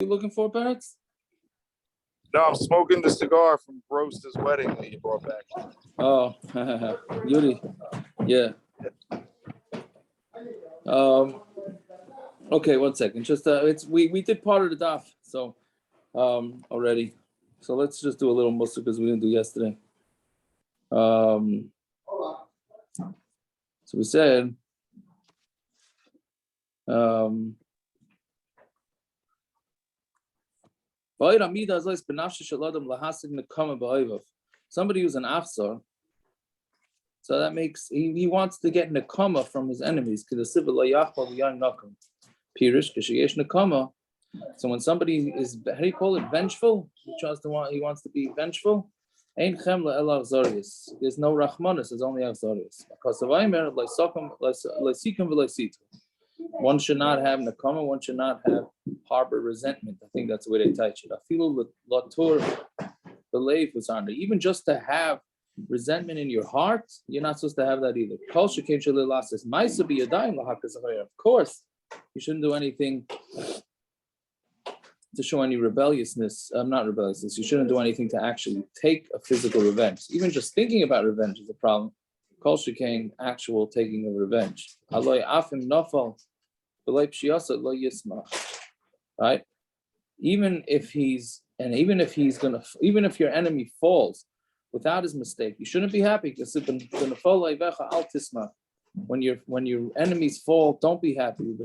You looking for, Parrots? No, I'm smoking the cigar from Roaster's wedding that you brought back. Oh, Yuri. Yeah. Okay, 1 second. Just we did part of the daf, so already. So let's just do a little mussar because we didn't do yesterday. So we said somebody who's an achsar, so that makes he wants to get nekama from his enemies. So when somebody is, how do you call it, vengeful? He wants to be vengeful. There's no rachmanis, there's only achzarius. One should not have nekama, one should not have harbor resentment. I think that's the way they teach it. Even just to have resentment in your heart, you're not supposed to have that either. Of course, you shouldn't do anything to show any rebelliousness. Not rebelliousness. You shouldn't do anything to actually take a physical revenge. Even just thinking about revenge is a problem. Kol shekain, actual taking of revenge. Right? Even if your enemy falls without his mistake, you shouldn't be happy because when your enemies fall, don't be happy. When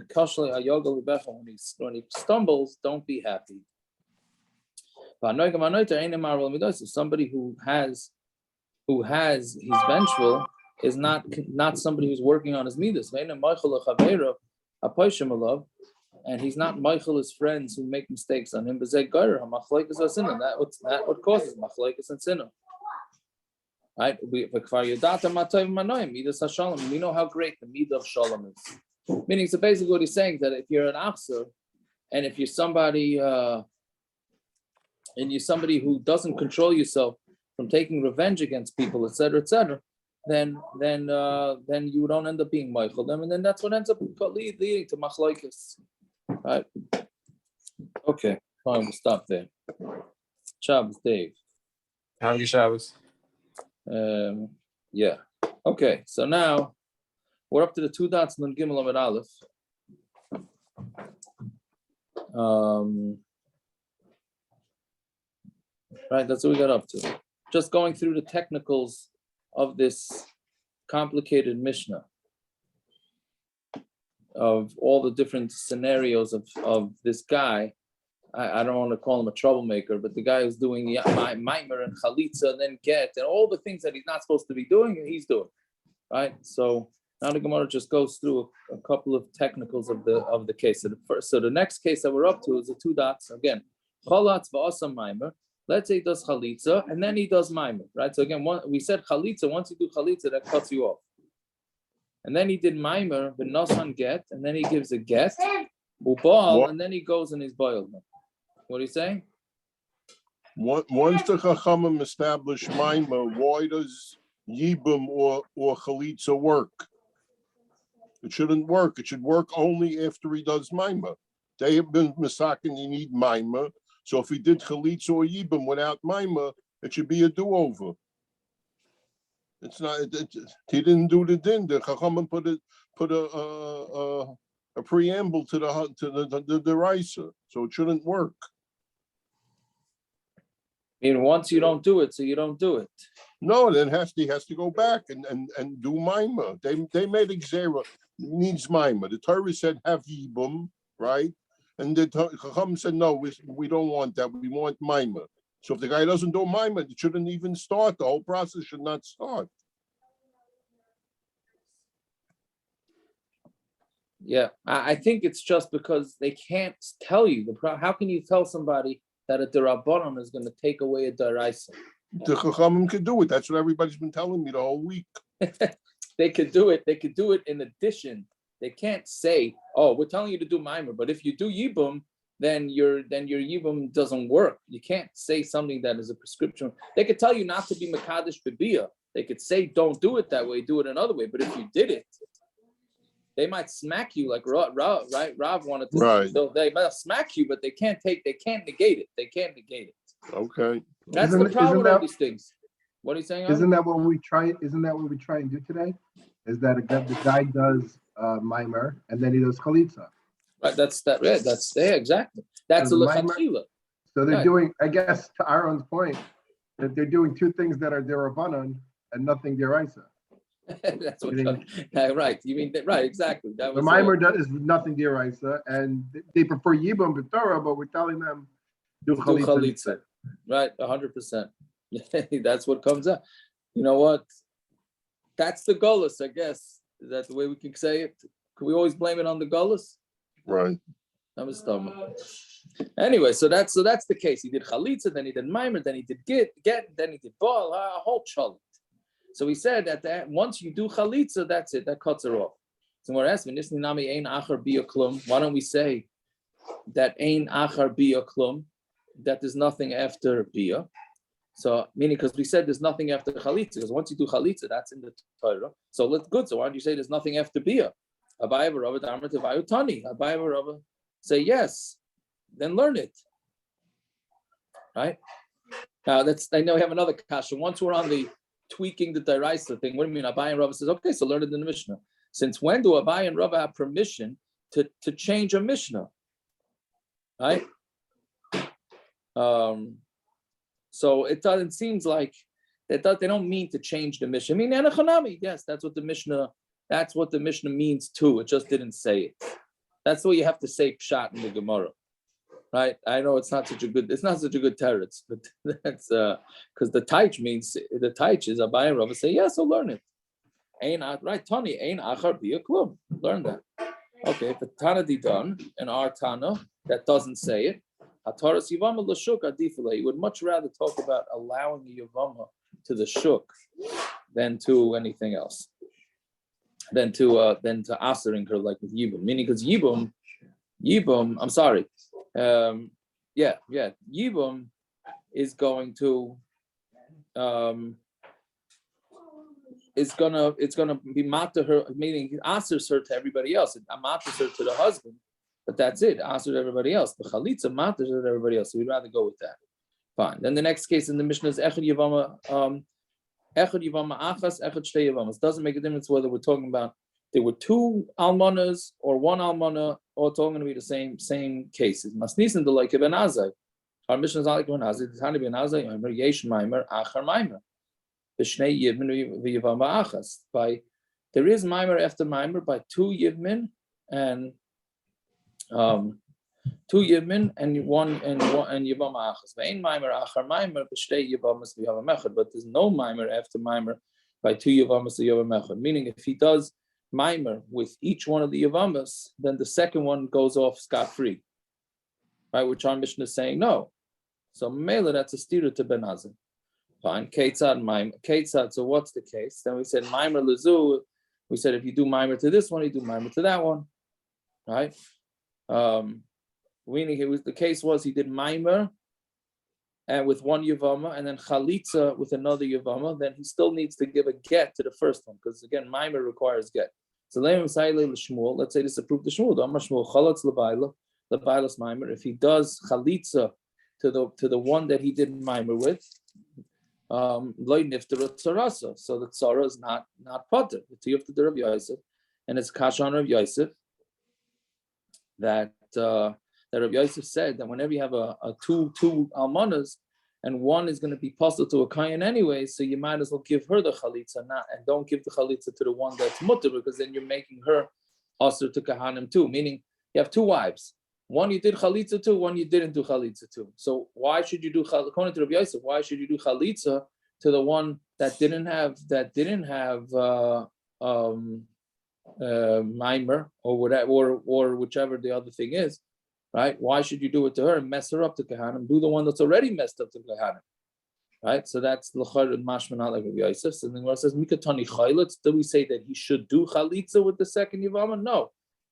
he stumbles, don't be happy. Somebody who has he's vengeful is not somebody who's working on his midas. And he's not Michael his friends who make mistakes on him. That what causes machlokes and sinner. Right? We know how great the midah of shalom is. Meaning, so basically what he's saying is that if you're an achzer, and if you're somebody who doesn't control yourself from taking revenge against people, etc., then you don't end up being Michael them, and then that's what ends up leading to machlokes. Right? Okay, fine, we'll stop there. Shabbos, Dave. Happy Shabbos. Yeah. Okay, so now we're up to the 2 dots and then Gimel Amid Aleph. Right, that's what we got up to. Just going through the technicals of this complicated mishna, of all the different scenarios of this guy. I don't want to call him a troublemaker, but the guy who's doing mamar and chalitza and then get and all the things that he's not supposed to be doing, he's doing, right? So now the Gemara just goes through a couple of technicals of the case. So the next case that we're up to is the 2 dots again. Chalatz v'asam mamar. Let's say he does chalitza and then he does mamar, right? So again, we said chalitza. Once you do chalitza, that cuts you off. And then he did mamar, but nasan get, and then he gives a get, ubal, and then he goes and he's boiled. What are you saying? Once the Chachamim established Maima, why does Yibum or Chalitza work? It shouldn't work. It should work only after he does Maima. They have been Misakin, you need Maima. So if he did Chalitza or Yibum without Maima, it should be a do-over. It's not. He didn't do the din. The Chachamim put a preamble to the Raisa, so it shouldn't work. Once you don't do it, so you don't do it. No, then he has to go back and do Maima. They made Xera needs Maima. The Torah said have Yibum, right? And the Chacham said no, we don't want that. We want Maima. So if the guy doesn't do Maima, it shouldn't even start. The whole process should not start. Yeah, I think it's just because they can't tell you. How can you tell somebody that a derabanan is going to take away a deraisa? The Chachamim could do it. That's what everybody's been telling me the whole week. They could do it. They could do it in addition. They can't say, "Oh, we're telling you to do mimer," but if you do yibum, then your yibum doesn't work. You can't say something that is a prescription. They could tell you not to be mekadesh b'biyah. They could say, "Don't do it that way. Do it another way." But if you did it, They might smack you like Rav, right? Rav wanted to. Right. They might smack you, but they can't negate it. They can't negate it. Okay. That's the problem with all these things. What are you saying? Isn't that what we try? Isn't that what we try and do today? Is that the guy does mamar and then he does chalitza? Right. That's exactly. That's So a the lechatchila. So they're Right. doing, I guess, to Aaron's point, that they're doing two things that are derabanan and nothing deraisa. That's what. Right. You mean that? Right. Exactly. That The was mamar is nothing deraisa, and they prefer yibam b'torah, but we're telling them do chalitza. Right. 100%. That's what comes up. You know what? That's the gullus, I guess. Is that the way we can say it? Can we always blame it on the gullus? Right. I'm a stomach. Anyway, so that's the case. He did chalitza, then he did mimer, then he did get, then he did ball, a whole chalit. So he said that once you do chalitza, that's it. That cuts her off. So we're asking, why don't we say that ein achar biyah klum, that there's nothing after biyah? So meaning because we said there's nothing after chalitza, because once you do chalitza, that's in the Torah. So let's good. So why don't you say there's nothing after biyah? Abaye v'Rava d'amar tevayu tani. Abaye v'Rava say yes, then learn it. Right? Now I know we have another kasha. Once we're on the tweaking the deraisa thing, what do you mean? Abaye and Rava says, okay, so learn it in the Mishnah. Since when do Abaye and Rava have permission to change a Mishnah? Right? So it doesn't seems like they don't mean to change the Mishnah. I mean, Anachanami, yes, that's what the Mishnah means too. It just didn't say it. That's what you have to say pshat in the Gemara. Right? I know it's not such a good teretz, but that's because the taich is Abaye and Rava say, yes, so learn it. Right, Tani, ein achar biyah klum. Learn that. Okay, if the Tana di done, and our Tana that doesn't say it, Hataras Yevama l'shuk adifule. You would much rather talk about allowing a Yevama to the shuk than to anything else. Than to asering her like with Yibum. Meaning because Yibum, I'm sorry. Yibum is going to it's gonna be mat to her, meaning it answers her to everybody else. It matters her to the husband, but that's it. Answer to everybody else. The chalitza matters her to everybody else. So we'd rather go with that. Fine. Then the next case in the Mishnah is echad yevama achas, echad shtei yevamas. Doesn't make a difference whether we're talking about there were two almanas or one almana, or it's all going to be the same cases. Masnisin the like Ben Azai. Our Mishnah is like Ben Azai. The Tani Ben Azai. Yomer yesh maimer achar maimer. B'shnei yivmin v'yivama achas. By there is maimer after maimer by two yivmin and one yivama achas. Ve'ein maimer achar maimer b'shnei yivamas v'yivama echad. But there's no maimer after maimer by two yivamas v'yivama echad. Meaning if he does maimer with each one of the Yavamas, then the second one goes off scot-free. Right, which our Mishnah is saying no. So Mela, that's a steer to Ben Azai. Fine. Ketzad maimer. Ketzad, so what's the case? Then we said maimer lezu. We said if you do maimer to this one, you do maimer to that one. Right? Meaning the case was he did maimer and with one Yavama, and then chalitza with another Yavama, then he still needs to give a get to the first one, because again, maimer requires get. So let's say this approved the Shmuel. Chalatz lebailas maimer. If he does chalitza to the one that he did maimer with, loy nifter tzarasa. So the tzara is not potter. The tiyuf to the Rav Yosef, and it's kasha on Rav Yosef that Rav Yosef said that whenever you have a two almanas and one is going to be passul to a kayan anyway, so you might as well give her the chalitza, and don't give the chalitza to the one that's mutter, because then you're making her asur to kahanim too. Meaning you have two wives, one you did chalitza to, one you didn't do chalitza to. So why should you do, according to Rav Yosef, why should you do chalitza to the one that didn't have maimer or whatever, or whichever the other thing is? Right? Why should you do it to her and mess her up to Kahanim? Do the one that's already messed up to Kahanim. Right? So that's l'char and mashman like Rav Yosef. So then what says mikatani chalitz? Do we say that he should do chalitza with the second yavama? No.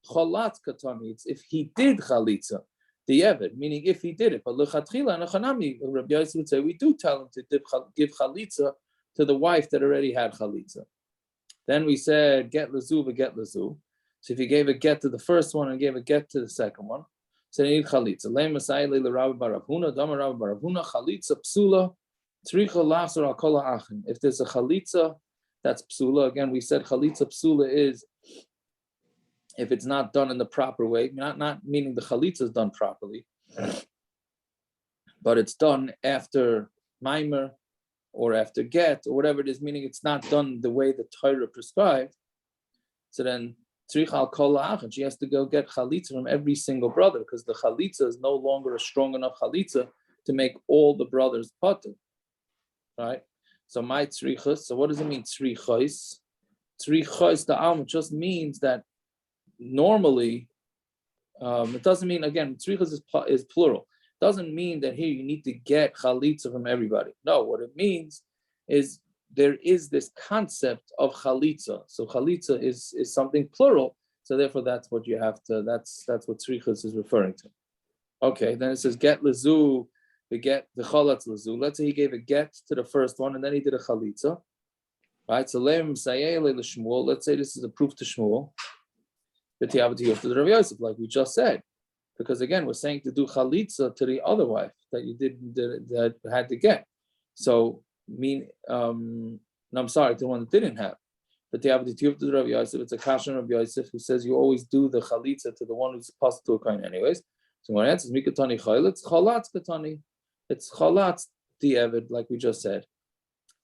Chalatz katani. It's if he did chalitza, the Eved, meaning if he did it. But l'chatchila and achanami, Rav Yosef would say we do tell him to give chalitza to the wife that already had chalitza. Then we said get lezu. So So if he gave a get to the first one and gave a get to the second one, so they need chalitza. Leim Masai le Rav Bar Ravuna, Damar Rav Bar Ravuna, chalitza psula, tzricha lasor al kol ha'achin. If there's a chalitza, that's psula. Again, we said chalitza psula is if it's not done in the proper way, not meaning the chalitza is done properly, but it's done after mamar or after get or whatever it is, meaning it's not done the way the Torah prescribed. So then tzricha al kol ha'achin, she has to go get chalitza from every single brother because the chalitza is no longer a strong enough chalitza to make all the brothers patur, right? So my tzrichas. So what does it mean tzrichos? Tzrichos the alma just means that normally it doesn't mean, again, tzrichas is plural. It doesn't mean that here you need to get chalitza from everybody. No, what it means is there is this concept of chalitza. So chalitza is something plural. So therefore, that's what you have to. That's what tzrichas is referring to. Okay, then it says get lezu. We get the chalatz lezu. Let's say he gave a get to the first one and then he did a chalitza. Right? So leim sayele l'shmuel. Let's say this is a proof to Shmuel. To the Rav Yosef, like we just said, because again we're saying to do chalitza to the other wife that you that had to get. So no, I'm sorry, the one that didn't have. But the to the Rav Yosef, it's a kashan Rav Yosef who says you always do the chalitza to the one who's supposed to a kohen anyways. So when it answers mikatani chalitz, chalatz katani, it's chalatz di'evid, like we just said.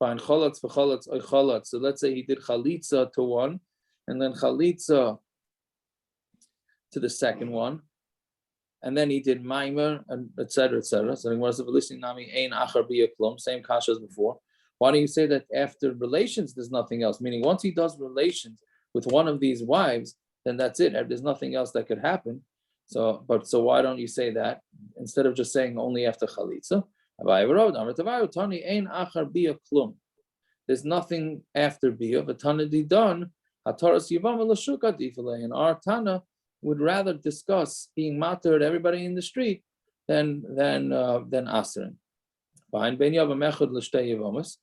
Fine, chalatz for chalatz or chalatz. So let's say he did chalitza to one, and then chalitza to the second one, and then he did mamar and etc. etc. So was listening nami ein achar biyah klum, same kasha as before. Why do you say that after relations there's nothing else? Meaning once he does relations with one of these wives, then that's it. There's nothing else that could happen. So why don't you say that instead of just saying only after chalitza? There's nothing after biyah. And our Tana would rather discuss being matter to everybody in the street than asering. Behind Ben Yavam Echad l'shtei Yevamos,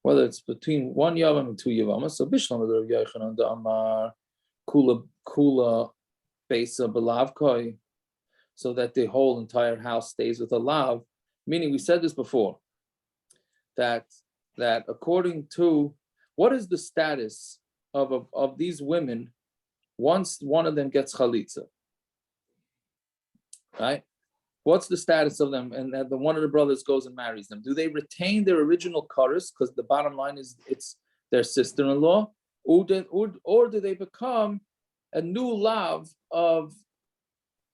whether it's between one Yavam and two Yevamos. So Bishlam Rav Yochanan the Amar Kula Besa Belav Koi, so that the whole entire house stays with a lav. Meaning, we said this before, that according to what is the status of these women once one of them gets chalitza, right? What's the status of them? And the one of the brothers goes and marries them. Do they retain their original chorus? Because the bottom line is it's their sister-in-law, or do they become a new lav of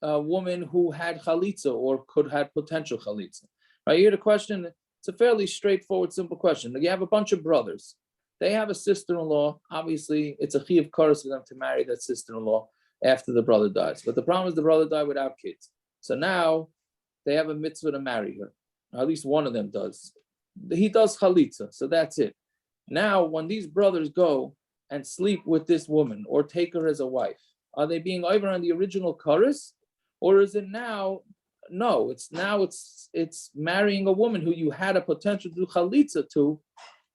a woman who had chalitza or could have potential chalitza? Right here, the question. It's a fairly straightforward, simple question. You have a bunch of brothers. They have a sister-in-law. Obviously, it's a chiyuv chorus for them to marry that sister-in-law after the brother dies. But the problem is the brother died without kids. So now they have a mitzvah to marry her. Or at least one of them does. He does chalitza, so that's it. Now, when these brothers go and sleep with this woman or take her as a wife, are they being over on the original chorus? Or is it now? No, it's marrying a woman who you had a potential to do chalitza to,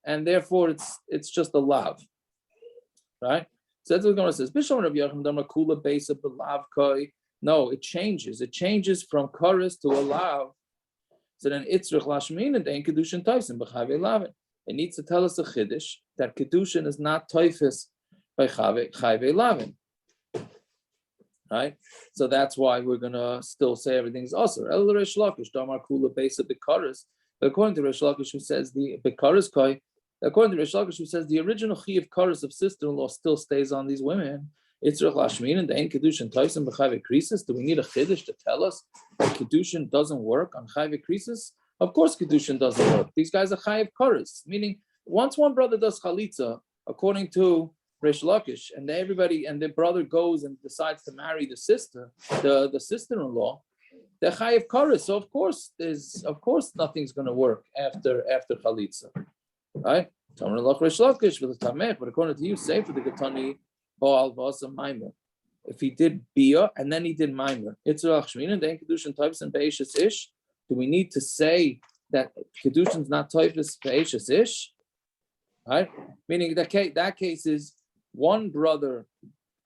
and therefore it's just a lav, right? So that's what the Gemara says. No, it changes. It changes from chorus to a lav. So then itzrich lashmin and then kedushin toifsim b'chayvei lavin. It needs to tell us a chiddush that kedushin is not toifis by chayvei lavin. Right, so that's why we're gonna still say everything's usher. El Reish Lakish Damar Kula Besa Bikaris. According to Reish Lakish, who says the Bikaris Koi, according to Reish Lakish, who says the original chiyuv karis of sister-in-law still stays on these women. It's Rech Lashmin and the Ein Kedushin Tyson b'Chayve Krisis. Do we need a chiddush to tell us that Kedushin doesn't work on Chayve Krisis? Of course, Kedushin doesn't work. These guys are Chayiv karis, meaning once one brother does chalitza, according to Reish Lakish, and everybody and the brother goes and decides to marry the sister, the sister-in-law, they're chayiv kares. So of course nothing's going to work after chalitza, right? But according to you, say for the Gatani Baal Vasa Maimer, if he did Biyah and then he did Maimer, it's Rachshmin and then Kedushin types and Be'eshes Ish. Do we need to say that Kedushin's not types Be'eshes Ish? Right? Meaning that case is one brother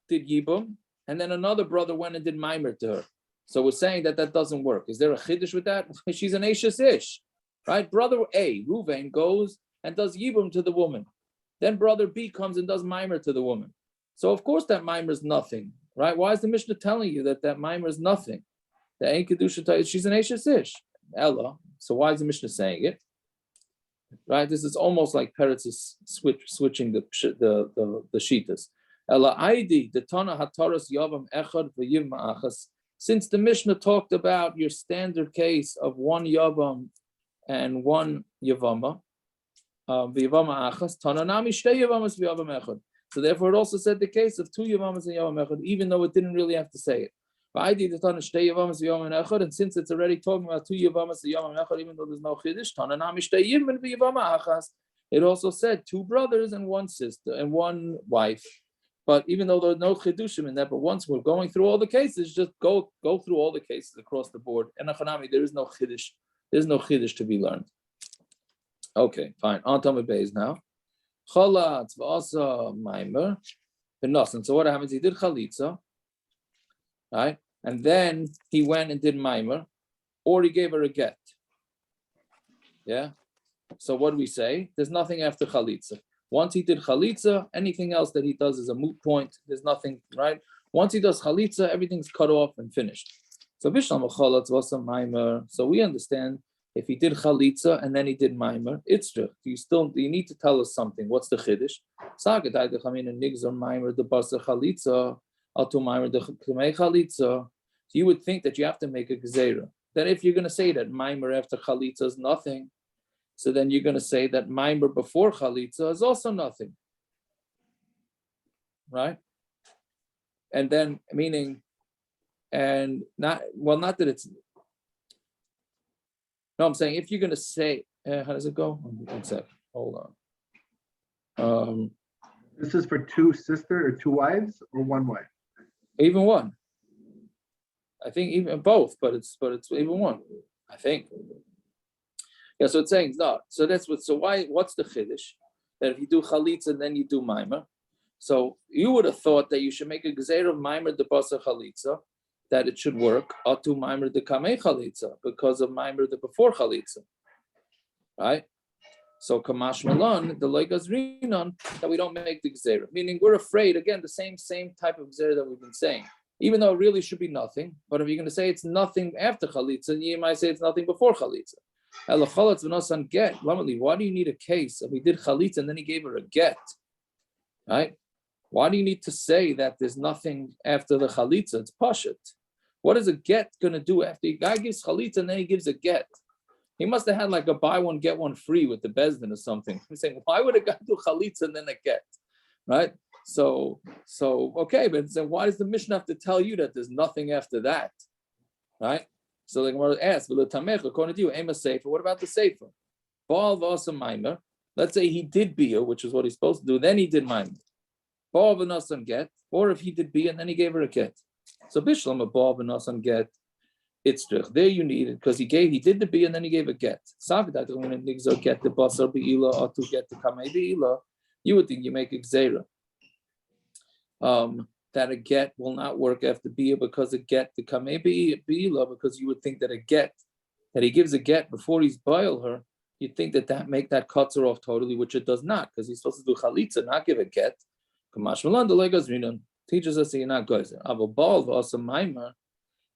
did Yibum and then another brother went and did mamar to her. So we're saying that doesn't work. Is there a chiddush with that? She's an Ashes ish, right? Brother A, Ruvain, goes and does yibum to the woman. Then brother B comes and does mamar to the woman. So of course that mamar is nothing, right? Why is the Mishnah telling you that mamar is nothing? The Ein Kedusha, she's an Ashes ish. Ella. So why is the Mishnah saying it? Right? This is almost like Peretz is switching the shitas. Ella Aidi, the Tana Hataras Yavam Echad v'Yiv Ma'achas. Since the Mishnah talked about your standard case of one Yavam and one Yavama, v'Yavama Achas, Tananami Shtei Yavamas v'Yavam Echad. So therefore it also said the case of two Yavamas and Yavam Echad, even though it didn't really have to say it. And since it's already talking about two Yavamas and Yavam Echad, even though there's no Chiddush, Tananami Shtei Yivim v'Yavama Achas, it also said two brothers and one sister and one wife. But even though there's no chidushim in that, but once we're going through all the cases, just go through all the cases across the board. And there is no chiddush. There's no chiddush to be learned. Okay, fine. On Talmud Beis now. Chalatz v'asa maimer b'nosan. So what happens? He did chalitza, right? And then he went and did maimer, or he gave her a get. Yeah. So what do we say? There's nothing after chalitza. Once he did chalitza, anything else that he does is a moot point. There's nothing, right? Once he does chalitza, everything's cut off and finished. So we understand if he did chalitza and then he did maimer, it's true. You need to tell us something. What's the chiddush? So you would think that you have to make a gzeira. Then if you're going to say that maimer after chalitza is nothing, so then you're going to say that mamar before chalitza is also nothing, right? And then meaning, and not that it's. No, I'm saying if you're going to say, how does it go? One sec. Hold on. This is for two sisters or two wives or one wife? Even one. I think even both, but it's even one. I think. Yeah, so it's saying no. So that's what. So why? What's the chiddush? That if you do chalitza and then you do maimer, so you would have thought that you should make a gezer of maimer de basa chalitza, that it should work. Atu maimer de kamei chalitza because of maimer de before chalitza, right? So kamash malan the loigas rinon that we don't make the gezer, meaning we're afraid again the same type of gezer that we've been saying, even though it really should be nothing. But if you're going to say it's nothing after chalitza, you might say it's nothing before chalitza. Why do you need a case? If he did chalitza and then he gave her a get, right? Why do you need to say that there's nothing after the chalitza? It's pashut. What is a get going to do after a guy gives chalitza and then he gives a get? He must have had like a buy one get one free with the bezdin or something. I'm saying, why would a guy do chalitza and then a get, right? So okay, but then why does the Mishnah have to tell you that there's nothing after that, right? So the Gemara asks, according to you, aim a sefer. What about the sefer? Baal v'asa maimer. Let's say he did biyah, which is what he's supposed to do. Then he did maimer. Baal v'nasan get. Or if he did biyah and then he gave her a get. So bishlam a baal v'nasan get. It's true. There you need it because he did the biyah and then he gave a get. Savidat when it nigzor get the basar beila or to get the kamei beila. You would think you make a gzeira. That a get will not work after biyah because a get the kamei beila, because you would think that a get that he gives a get before he's boil her, you'd think that cuts her off totally, which it does not, because he's supposed to do chalitza, not give a get. Kamash malan the legas rinon teaches us that you're not gozer. Avo bal v'asa maimer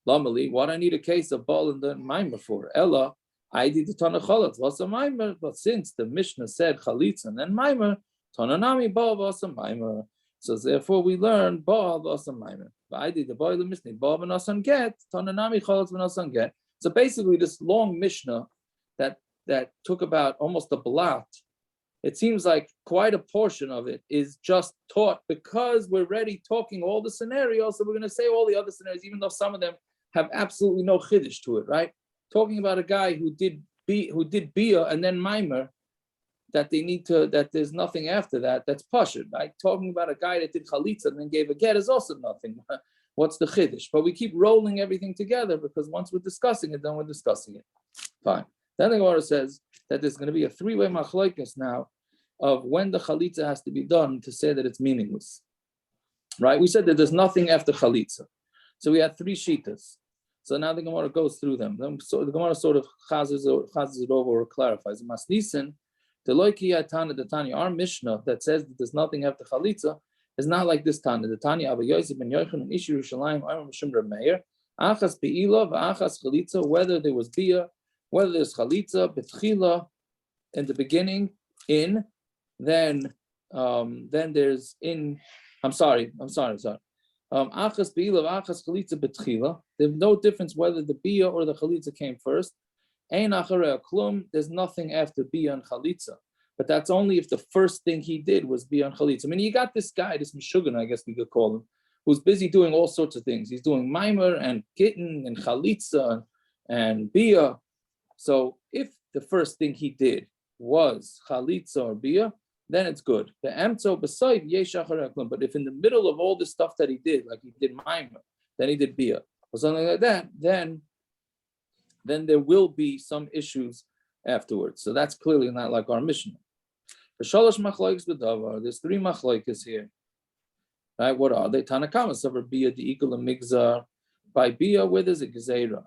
lamali. What I need a case of bal and the maimer for? Ella I did the tana chalatz v'asa maimer, but since the Mishnah said chalitza and then maimer, tananami bal v'asa maimer. So therefore we learn Baal v'asan maimer. I did the boil of Mishnah. Baal v'nasan get. Tananami chalatz v'nasan get. So basically, this long Mishnah that took about almost a blot, it seems like quite a portion of it is just taught because we're already talking all the scenarios. So we're going to say all the other scenarios, even though some of them have absolutely no chiddush to it, right? Talking about a guy who did biyah and then maimer. That there's nothing after that. That's pashut, right? Talking about a guy that did chalitza and then gave a get is also nothing. What's the chiddush? But we keep rolling everything together because once we're discussing it, then we're discussing it. Fine. Then the Gemara says that there's going to be a three-way machlokes now of when the chalitza has to be done to say that it's meaningless. right? We said that there's nothing after chalitza. So we had three shitas. So now the Gemara goes through them. So the Gemara sort of chazes it over or clarifies. Masnisen, the loiki atana the Tanya, our mishna that says that there's nothing after chalitza is not like this Tanya. The Tanya Avi Yosef ben Yochanan and Ishi Yerushalayim Aram Mishum Meir achas beila v'achas chalitza, whether there was biyah, whether there's chalitza betchila in the beginning, then there's in. I'm sorry. Achas beila v'achas chalitza betchila. There's no difference whether the biyah or the chalitza came first. Ein acharei klum. There's nothing after biyah and chalitza. But that's only if the first thing he did was biyah and chalitza. I mean, you got this guy, this mishugan, I guess we could call him, who's busy doing all sorts of things. He's doing mamar and kitten and chalitza and biyah. So if the first thing he did was chalitza or biyah, then it's good. The emtzo beside yesh acharei klum. But if in the middle of all this stuff that he did, like he did mamar, then he did biyah, or something like that, then there will be some issues afterwards. So that's clearly not like our mishna. The shalosh machlokes b'davar. There's three machlokes here. Right? What are they? Tanakamas over biyah the equal and migzar. By biyah, where there's a gezerah,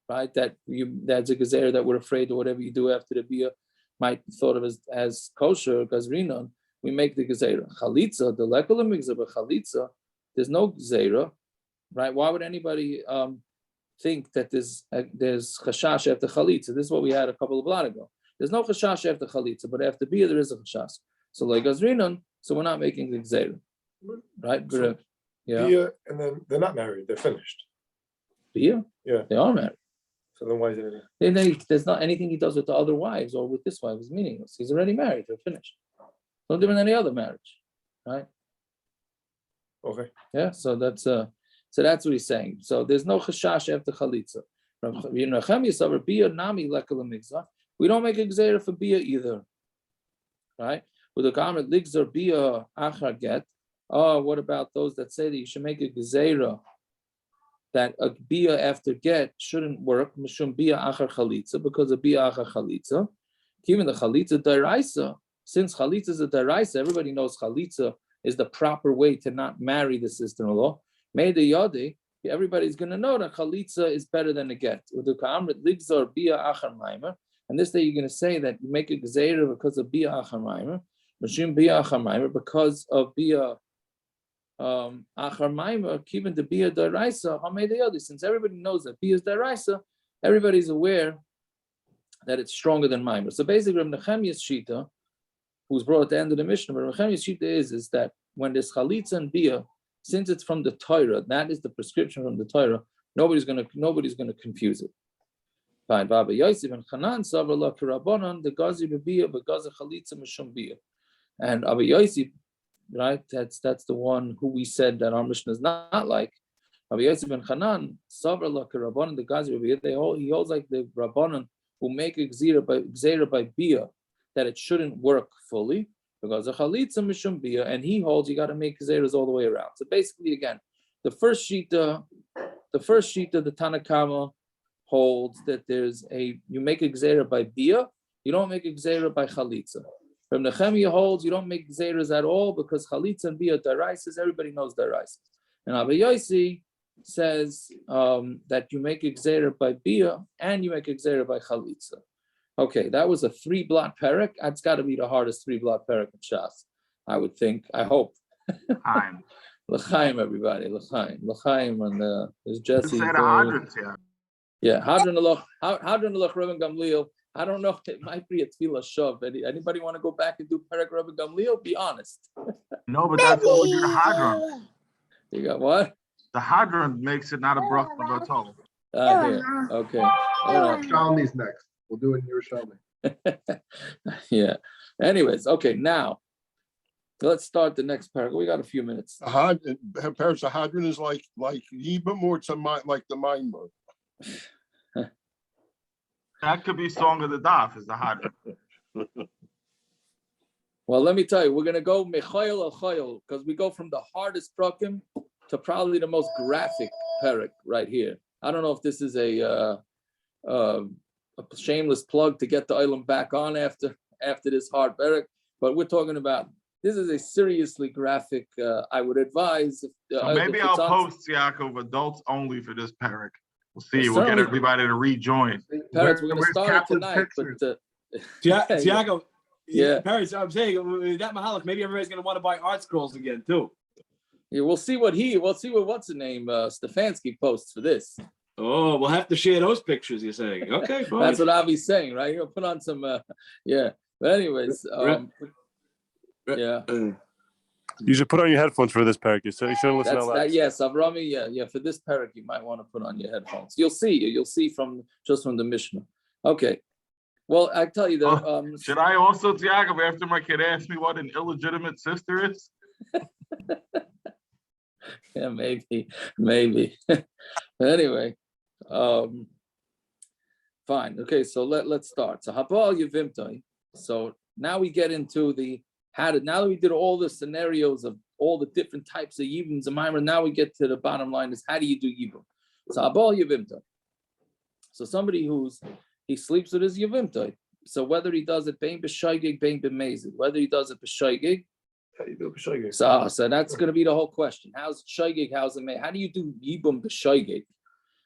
right? That's a gezerah that we're afraid of whatever you do after the biyah might be thought of as kosher, gazrinon. We make the gezerah. Chalitza, the lekol and migzar, but chalitza, there's no gezerah, right? Why would anybody think that there's chashash after chalitza? This is what we had a couple of blot ago. There's no chashash after chalitza, but after biyah there is a chashash. So like gazrinon, so we're not making the gezerah, right? So, yeah. Biyah, and then they're not married; they're finished. Biyah? Yeah, They are married. so then why is it? There's not anything he does with the other wives or with this wife is meaningless. He's already married. They're finished. No different than any other marriage, right? Okay. Yeah. So that's what he's saying. So there's no chashash after chalitza. We don't make a gezerah for biyah either, right? With the garment ligzar biyah achar get. Oh, what about those that say that you should make a gezerah that a biyah after get shouldn't work? Mishum biyah achar chalitza, because of biyah achar chalitza. Even the chalitza daraisa, since chalitza is a daraisa, everybody knows chalitza is the proper way to not marry the sister-in-law. Made the yadi, everybody's going to know that chalitza is better than a get. With the garment ligzar biyah achar maimer. And this day you're going to say that you make a gezerah because of biyah achar maimer, mishum biyah achar maimer, because of biyah achar maimer, given the biyah daraisa, hamei. Since everybody knows that biyah is daraisa, everybody's aware that it's stronger than maimer. So basically, Rav Nechemiah's shita, who's brought at the end of the Mishnah, but Rav Nechemiah's shita is that when there's chalitza and biyah, since it's from the Torah, that is the prescription from the Torah. Nobody's gonna confuse it. Fine. Rabbi Yosef and Chanan Savra La Kirabanan, the Gazi Biyah, but Gazi Chalitza Mishum Biyah. And Rabbi Yosef, right? That's the one who we said that our Mishnah is not like. Rabbi Yosef and Chanan Savra La Kirabanan, the Gazi Biyah. He holds like the Rabbanan who make a gzera by biyah that it shouldn't work fully because of chalitza mishum biyah, and he holds you got to make gzeras all the way around. So basically, again, the first shita, the Tanakama holds that you make a gzera by biyah, you don't make a gzera by chalitza. From Nechemiah holds you don't make gzeras at all because chalitza and biyah daraisas, everybody knows daraisas. And Abba Yossi says that you make a gzera by biyah and you make a gzera by chalitza. Okay, that was a 3-blot perek. That's got to be the hardest 3-blot perek in Shas, I would think. I hope. L'chaim, everybody. L'chaim, and there's Jesse. You say the hadrons, yeah. Yeah, hadron alach Rabban Gamliel. I don't know. It might be a tefillah shav. Anybody want to go back and do perek Rabban Gamliel? Be honest. No, but that's what we do the hadron. You got what? The hadron makes it not a brach but a toll. Here. Okay. All right. Shalmi's next. We'll do it in your Shalmi. Yeah. Anyways, okay. Now let's start the next paragraph. We got a few minutes. Perhaps the hadron is like Yibam, or it's like the Maimer. That could be song of the daf, is the hadron. Well, let me tell you, we're gonna go Mechoil al Choil because we go from the hardest prakim to probably the most graphic perek right here. I don't know if this is a shameless plug to get the Olam back on after this hard perek, but we're talking about this is a seriously graphic. I would advise. So maybe if I'll it's on- post Yaakov adults only for this parak. We'll see. Well, We'll get certainly- everybody to rejoin. Parents, we're going to Where's start it Kaplan's tonight, pictures? but Tiago, Yeah. Paris, I'm saying that Mahalik, maybe everybody's gonna want to buy art scrolls again too. yeah, we'll see what what's the name Stefanski posts for this. Oh, we'll have to share those pictures. You're saying, okay, fine. That's what Avi's saying, right? He'll put on some, yeah. But anyways, yeah. You should put on your headphones for this parak. You shouldn't listen That's out loud. that. Yes, Avrami. Yeah. For this parak, you might want to put on your headphones. You'll see from the Mishnah. Okay. Well, I tell you that. Should I also, Tiago, after my kid asked me what an illegitimate sister is? Yeah, maybe. But anyway, fine. Okay, so let's start. So Habal Yevimtai. So now we get into now that we did all the scenarios of all the different types of yibums and mamar, now we get to the bottom line is how do you do yibum? So Habal Yevimtai. So somebody he sleeps with his yevimtai. So whether he does it bein b'shaygig, bein b'mezid, whether he does it b'shaygig. How do you do it, B'shaygig? So that's going to be the whole question. How's it shaygig? How's it made? How do you do yibum b'shaygig?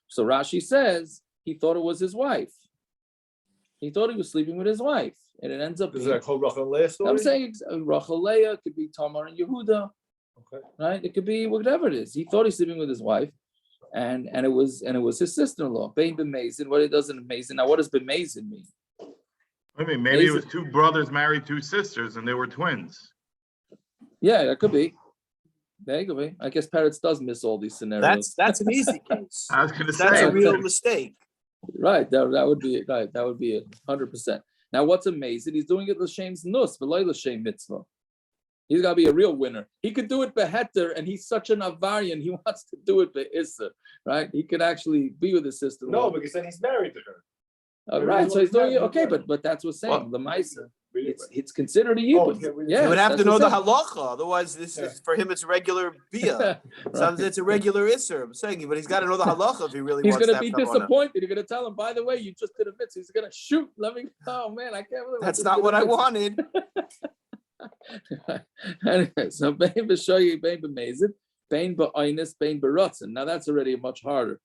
So Rashi says he thought it was his wife. He thought he was sleeping with his wife, and it ends up. Is that called Rachel and Leah story? I'm saying Rachel Leah, it could be Tamar and Yehuda, Okay. right? It could be whatever it is. He thought he's sleeping with his wife. And it was his sister-in-law. Bein b'mezid. What it does in b'mezid. Now, what does b'mezid mean? I mean, maybe it was two brothers married two sisters and they were twins. Yeah, that could be. That could be. I guess Parrots does miss all these scenarios. That's an easy case. I was going to That's say. a real mistake. Right. That would be it. Right. That would be 100%. Now, what's amazing? He's doing it l'shem nus, v'lo l'shem mitzvah. He's got to be a real winner. He could do it beheter, and he's such an avarian. He wants to do it be'issa, right? He could actually be with his sister. No, because then he's married to her. Right. So he's doing it. Okay, but that's what's saying the ma'isa. It's considered a yibum. Yeah, You would have to that's know the what's halacha. Otherwise, this is for him. It's a regular biyah. Sometimes it's a regular isser. I'm saying, but he's got to know the halacha if he really He's wants to going to have be kavana. disappointed. You're going to tell him, by the way, you just did a mitzvah. He's going to shoot. Oh man, I can't believe That's not what I wanted. Anyway, so bein b'shoyi, bein b'mezid, bein ba'onis, bein b'rotzen. Now that's already much harder.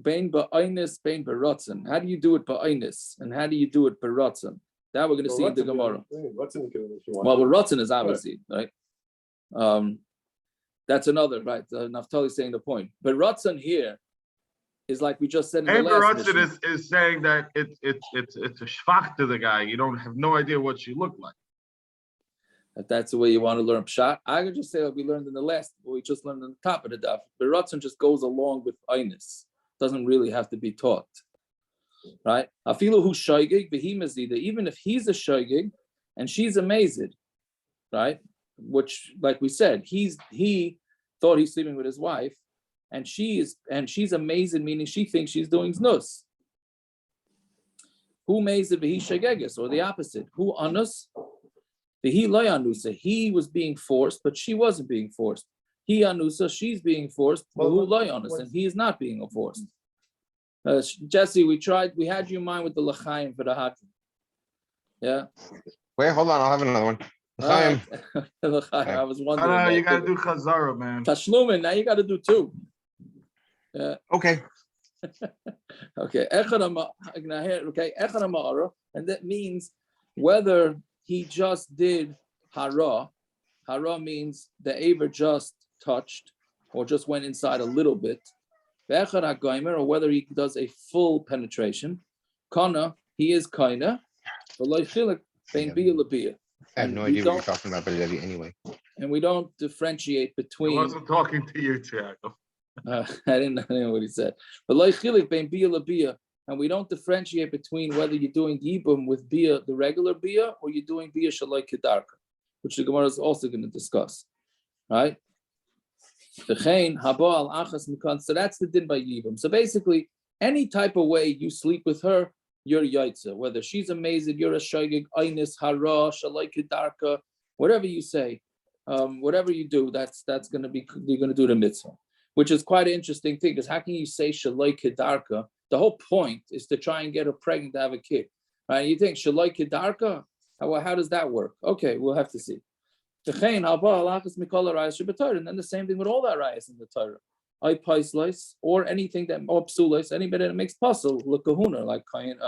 Bein ba'onis, bein b'rotzen. How do you do it ba'onis, and how do you do it b'rotzen? That we're going to see in the Gemara. What's in the if you want? Well, rotzen is obviously right. That's another right. Naftali saying the point, but rotzen here is like we just said in the And last Baratson mission. is saying that it's a shvach to the guy. You don't have no idea what she looked like. If that's the way you want to learn pshat, I could just say what we learned in the last, what we just learned on the top of the daf. But Ratzon just goes along with Einis. Doesn't really have to be taught. Right? Afilu hu shaygig behimazida, even if he's a shaygig and she's a mazid, right? Which, like we said, he thought he's sleeping with his wife, and she's a mazid, meaning she thinks she's doing znus. Who mazid behi shaygeges, or the opposite? Who anus? He loyanusa, he was being forced, but she wasn't being forced. He anusa, she's being forced, but who loyanus, and he is not being forced. Jesse, we had you in mind with the l'chaim for the hakim. Yeah. Wait, hold on, I'll have another one. L'chaim. I was wondering. No, you got to do chazara, man. Tashlumin, now you got to do two. Yeah. Okay. Okay. Echad ma'ara, and that means whether he just did hara. Hara means the aver just touched or just went inside a little bit. Or whether he does a full penetration. Kana, he is kaina. I have no idea what you're talking about, but anyway. And we don't differentiate I between. wasn't talking to you, Tiago. I didn't know what he said. But biyah, and we don't differentiate between whether you're doing yibum with biyah, the regular biyah, or you're doing biyah shalai kedarka, which the Gemara is also going to discuss, right? So that's the din by yibum. So basically, any type of way you sleep with her, you're yaitza. Whether she's a mazid, you're a shaygig, ainis, hara, shalai kedarka, whatever you say, whatever you do, that's going to be, you're going to do the mitzvah. Which is quite an interesting thing, because how can you say shalai kedarka? The whole point is to try and get her pregnant to have a kid, right? You think shalai kedarka? How does that work? Okay, we'll have to see. And then the same thing with all that rayas in the Torah. I paislis or anything that or psulis, anybody that makes passul lekahuna, like kain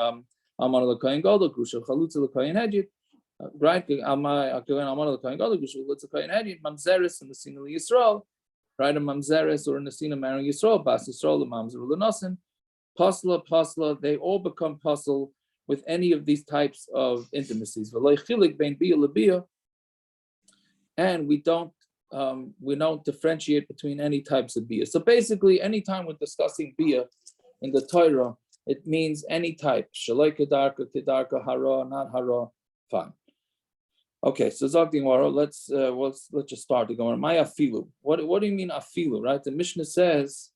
amar lekain gadol grusha chalitza lekain hedjit, right? Amar lekain gadol grusha chalitza lekain hedjit, mamzeres in the sin of Yisrael, right? A mamzeres or in the sin of marrying Yisrael, bas Yisrael the mamzer l'nasin, pasla, they all become passul with any of these types of intimacies. V'lo chilik bein biyah lebiyah, and we don't differentiate between any types of biyah. So basically, anytime we're discussing biyah in the Torah, it means any type. Shalai kedarka, kedarka, hara, not hara, fine. Okay, so Zog Gemara, let's just start the Gemara. My afilu. What do you mean afilu? Right? The Mishnah says,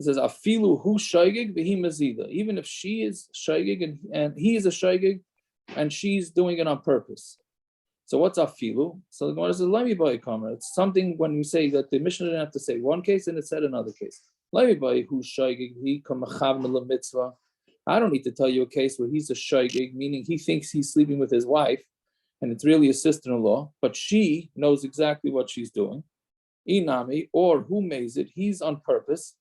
it says afilu hu shaygig v'hi mazida. Even if she is shaygig and he is a shaygig, and she's doing it on purpose. So what's afilu? So the Gemara says, "Lemi b'ay kamer." It's something when we say that the Mishnah didn't have to say one case and it said another case. Lemi b'ay hu shaygig he kamachavna lemitzvah. I don't need to tell you a case where he's a shaygig, meaning he thinks he's sleeping with his wife, and it's really his sister-in-law, but she knows exactly what she's doing. Inami, or who makes it? He's on purpose,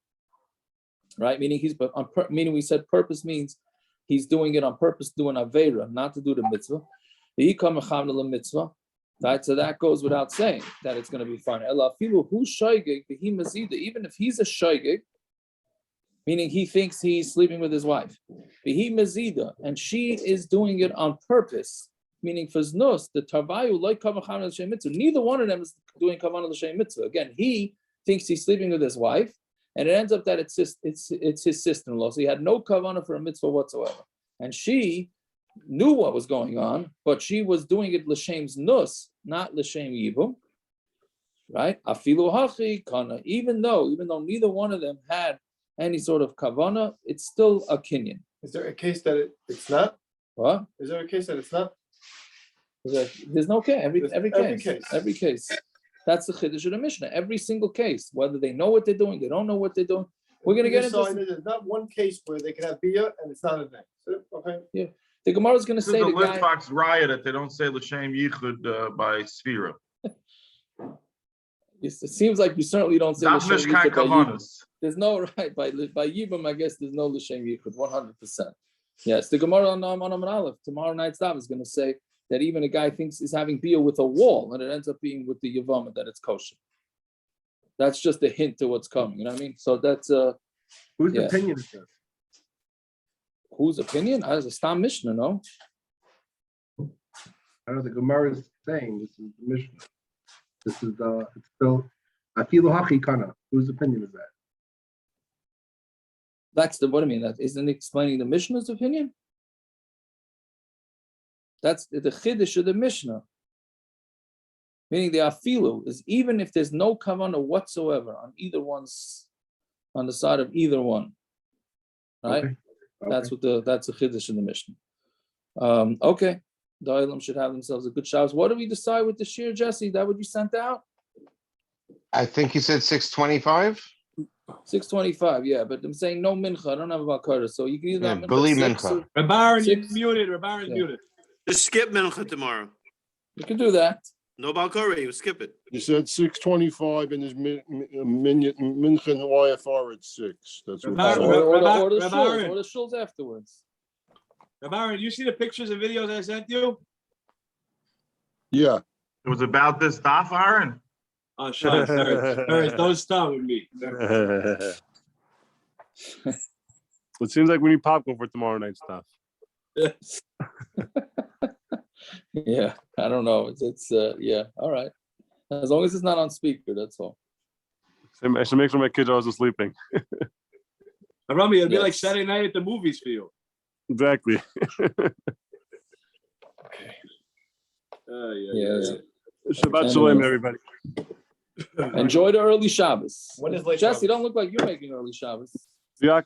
right? Meaning meaning we said purpose means he's doing it on purpose, doing avera, not to do the mitzvah. Right, so that goes without saying that it's going to be fine. Even if he's a shaygig, meaning he thinks he's sleeping with his wife, and she is doing it on purpose, meaning for znus, the tarvayu like kavachan l'shem mitzvah. Neither one of them is doing kavan l'shem mitzvah. Again, he thinks he's sleeping with his wife, and it ends up that it's his sister-in-law. So he had no kavanah for a mitzvah whatsoever, and she knew what was going on, but she was doing it l'shem's nus, not l'shem yibum, right? Afilu hachi kana. Even though neither one of them had any sort of kavana, it's still a kinyan. Is there a case that it's not? What? Is there a case that it's not? There's no case. Every case. That's the chiddush of the Mishnah. Every single case, whether they know what they're doing, they don't know what they're doing. We're going to get into. There's not one case where they can have biyah and it's not a thing. Okay. Yeah. The Gemara is going to say the the list guy. box riot that they don't say l'shem yichud by Sphira. It seems like you certainly don't say l'shem yichud by Yibum. There's no right by Yibum. I guess there's no l'shem yichud 100%. Yes, the Gemara on Aleph tomorrow night's daf is going to say that even a guy thinks is having biyah with a wall, and it ends up being with the Yevama that it's kosher. That's just a hint to what's coming. You know what I mean? So that's whose opinion is this? Whose opinion? As a Stam Mishnah, no? I know the Gemara is saying this is the Mishnah. This is it's still afilu hachi kana. Whose opinion is that? That's what I mean. That isn't explaining the Mishnah's opinion. That's the chiddush of the Mishnah. Meaning the afilu is even if there's no kavanah whatsoever on either on the side of either one, right? Okay. That's the chiddush in the Mishnah. Okay, the Olam should have themselves a good Shabbos. What do we decide with the shir, Jesse? That what you sent out? I think you said 625. 625, yeah, but I'm saying no mincha. I don't have about Carter, so you can either have believe mincha. Rabaran, you're muted. Rabaran's muted. Just skip mincha tomorrow. You can do that. No balkari, you skip it. You said 625 and there's mincha and YFR at 6. That's what Or the shuls afterwards. Rabaran, you see the pictures and videos I sent you? Yeah. It was about this daf, Aaron. Oh, Sean, sorry. Don't start with me. It seems like we need popcorn for tomorrow night's stuff. Yeah, I don't know. It's yeah, all right. As long as it's not on speaker, that's all. I should make sure my kids are also sleeping. Rami, it'll be like Saturday night at the movies for you. Exactly. Okay. Yeah. Shabbat shalom, everybody. Enjoy the early Shabbos. When is late Jesse, Shabbos? don't look like you're making early Shabbos. Biyah